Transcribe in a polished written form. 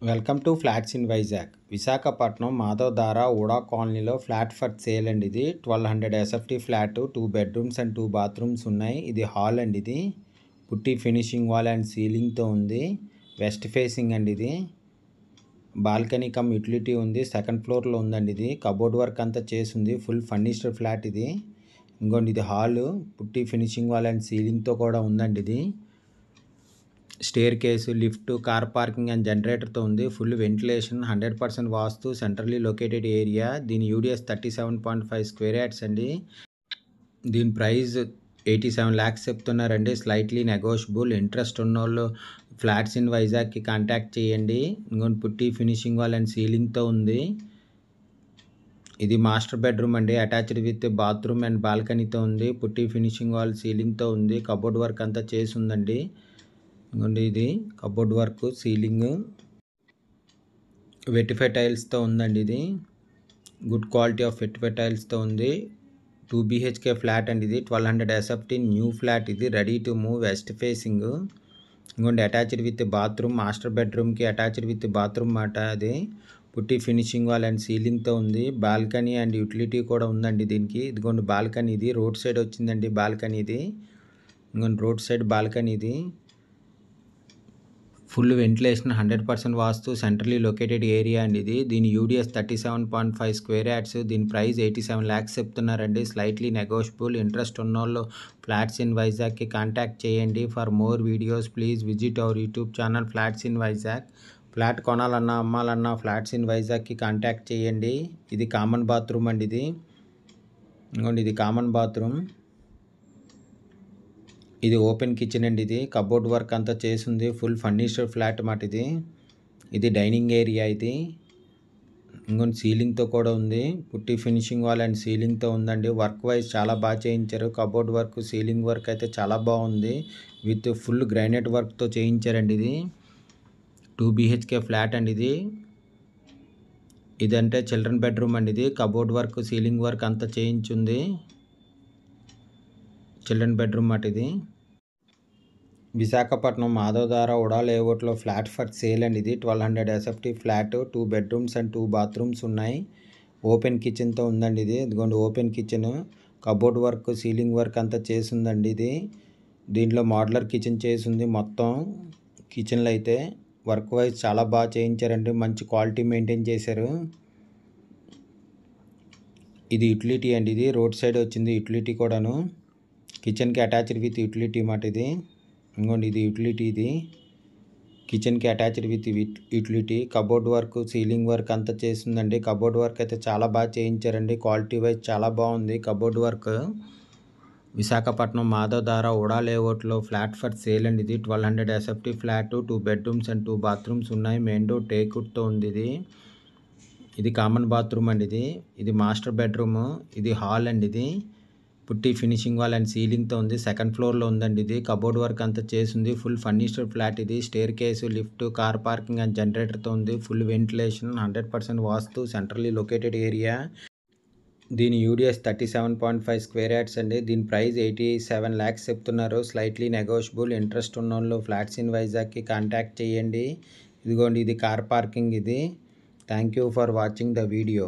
Welcome to flats in Vizag. Visakhapatnam Madhavadhara VUDA కాలనీలో flat for sale అండి. ఇది 1200 SFT flat, 2 bedrooms and 2 bathrooms ఉన్నాయి. ఇది హాల్ అండి. ఇది పుట్టి ఫినిషింగ్ వాల్ అండ్ సీలింగ్తో ఉంది. వెస్ట్ ఫేసింగ్ అండి. ఇది బాల్కనీ కమ్ యూటిలిటీ ఉంది. సెకండ్ ఫ్లోర్లో ఉందండి. ఇది కబోర్డ్ వర్క్ అంతా చేసింది. ఫుల్ ఫర్నిష్డ్ ఫ్లాట్ ఇది. ఇంకోండి ఇది హాల్, పుట్టి ఫినిషింగ్ వాల్ అండ్ సీలింగ్తో కూడా ఉందండి. ఇది staircase, lift, car parking and జనరేటర్తో ఉంది. Full ventilation, 100% vastu, centrally located area. దీని యూడిఎస్ 37.5 స్క్వేర్ యార్డ్స్ అండి. దీని ప్రైస్ 87 lakhs చెప్తున్నారండి. Slightly negotiable. ఇంట్రెస్ట్ ఉన్నోళ్ళు ఫ్లాట్స్ ఇన్ వైజాగ్కి కాంటాక్ట్ చేయండి. ఇంకొన్ని పుట్టి ఫినిషింగ్ వాల్ అండ్ సీలింగ్తో ఉంది. ఇది మాస్టర్ బెడ్రూమ్ అండి. అటాచ్డ్ విత్ బాత్రూమ్ అండ్ బాల్కనీతో ఉంది. పుట్టి ఫినిషింగ్ వాల్ సీలింగ్తో ఉంది. కబోర్డ్ వర్క్ అంతా చేసి ఉందండి. ఇది కబోర్డ్ వర్క్, సీలింగ్, వెటిఫై టైల్స్తో ఉందండి. ఇది గుడ్ క్వాలిటీ ఆఫ్ వెటిఫై టైల్స్తో ఉంది. 2 BHK ఫ్లాట్ అండి. ఇది 1200 ఎస్ఎఫ్టీ న్యూ ఫ్లాట్. ఇది ready to move, west facing. ఇంకోండి అటాచ్డ్ విత్ బాత్రూమ్, మాస్టర్ బెడ్రూమ్కి అటాచ్డ్ విత్ బాత్రూమ్ మాట. అది పుట్టి ఫినిషింగ్ వాల్ అండ్ సీలింగ్తో ఉంది. బాల్కనీ అండ్ యూటిలిటీ కూడా ఉందండి దీనికి. ఇదిగోండి బాల్కనీ. ఇది రోడ్ సైడ్ వచ్చిందండి బాల్కనీ. ఇది ఇంకోండి రోడ్ సైడ్ బాల్కనీ. ఇది full ventilation, 100% vastu, centrally located area అండి. ఇది దీని యూడిఎస్ 37.5 స్క్వేర్ యార్డ్స్. దీని ప్రైస్ 87 lakhs చెప్తున్నారండి. Slightly negotiable. ఇంట్రెస్ట్ ఉన్నోళ్ళు ఫ్లాట్స్ ఇన్ వైజాగ్కి కాంటాక్ట్ చేయండి. For more videos please visit our YouTube channel flats in Vizag. Flat కొనాలన్నా అమ్మాలన్నా ఫ్లాట్స్ ఇన్ వైజాగ్కి కాంటాక్ట్ చేయండి. ఇది కామన్ బాత్రూమ్ అండి. ఇది ఇంకోండి ఇది కామన్ బాత్రూమ్. ఇది ఓపెన్ కిచెన్ అండి. ఇది కబోర్డ్ వర్క్ అంతా చేసింది. ఫుల్ ఫర్నిచర్ ఫ్లాట్ మాట. ఇది డైనింగ్ ఏరియా. ఇది ఇంకొన్ని సీలింగ్తో కూడా ఉంది. పుట్టి ఫినిషింగ్ వాల్ అండ్ సీలింగ్తో ఉందండి. వర్క్ వైజ్ చాలా బాగా చేయించారు. కబోర్డ్ వర్క్, సీలింగ్ వర్క్ అయితే చాలా బాగుంది. విత్ ఫుల్ గ్రానైట్ వర్క్తో చేయించారండి. ఇది 2 BHK ఫ్లాట్ అండి. ఇదంటే చిల్డ్రన్ బెడ్రూమ్ అండి. ఇది కబోర్డ్ వర్క్, సీలింగ్ వర్క్ అంతా చేయించుంది. చిల్డ్రన్ బెడ్రూమ్ మాట. ఇది విశాఖపట్నం మాధవధార ఊడా లేఅవుట్లో ఫ్లాట్ ఫర్ సేల్ అండి. ఇది 1200 SFT flat, 2 bedrooms and 2 bathrooms ఉన్నాయి. ఓపెన్ కిచెన్తో ఉందండి. ఇది ఇదిగోండి open kitchen. Cupboard work, ceiling work అంతా చేసిందండి. ఇది దీంట్లో మోడ్యులర్ కిచెన్ చేసింది. మొత్తం కిచెన్లో అయితే వర్క్ వైజ్ చాలా బాగా చేయించారండి. మంచి క్వాలిటీ మెయింటైన్ చేశారు. ఇది యూటిలిటీ అండి. ఇది రోడ్ సైడ్ వచ్చింది యూటిలిటీ కూడాను. కిచెన్కి అటాచ్డ్ విత్ యూటిలిటీ మాట. ఇది ఇంకోండి ఇది యూటిలిటీ. ఇది కిచెన్కి attached with utility. Cupboard work, ceiling work అంతా చేసిందండి. కబోర్డ్ వర్క్ అయితే చాలా బాగా చేయించారండి. క్వాలిటీ వైజ్ చాలా బాగుంది కబోర్డ్ వర్క్. విశాఖపట్నం మాధవధార ఊడా లేఅవుట్లో ఫ్లాట్ ఫర్ సేల్ అండి. ఇది 1200 SFT flat, 2 bedrooms and 2 bathrooms ఉన్నాయి. మెయిన్ డోర్ టేక్వుడ్తో ఉంది. ఇది కామన్ బాత్రూమ్ అండి. ఇది మాస్టర్ బెడ్రూమ్. ఇది హాల్ అండి. ఇది పుట్టి ఫినిషింగ్ వాల్ అండ్ సీలింగ్తో ఉంది. సెకండ్ ఫ్లోర్లో ఉందండి. ఇది కబోర్డ్ వర్క్ అంతా చేసింది. Full furniture flat. ఇది staircase, lift, car parking and జనరేటర్తో ఉంది. Full ventilation, 100% vastu, centrally located area. దీని యూడిఎస్ 37.5 స్క్వేర్ యార్డ్స్ అండి. దీని ప్రైస్ 87 lakhs చెప్తున్నారు. Slightly negotiable. ఇంట్రెస్ట్ ఉన్న వాళ్ళు ఫ్లాట్స్ ఇన్ వైజాగ్కి కాంటాక్ట్ చేయండి. ఇదిగోండి ఇది కార్ పార్కింగ్. ఇది thank you for watching the video.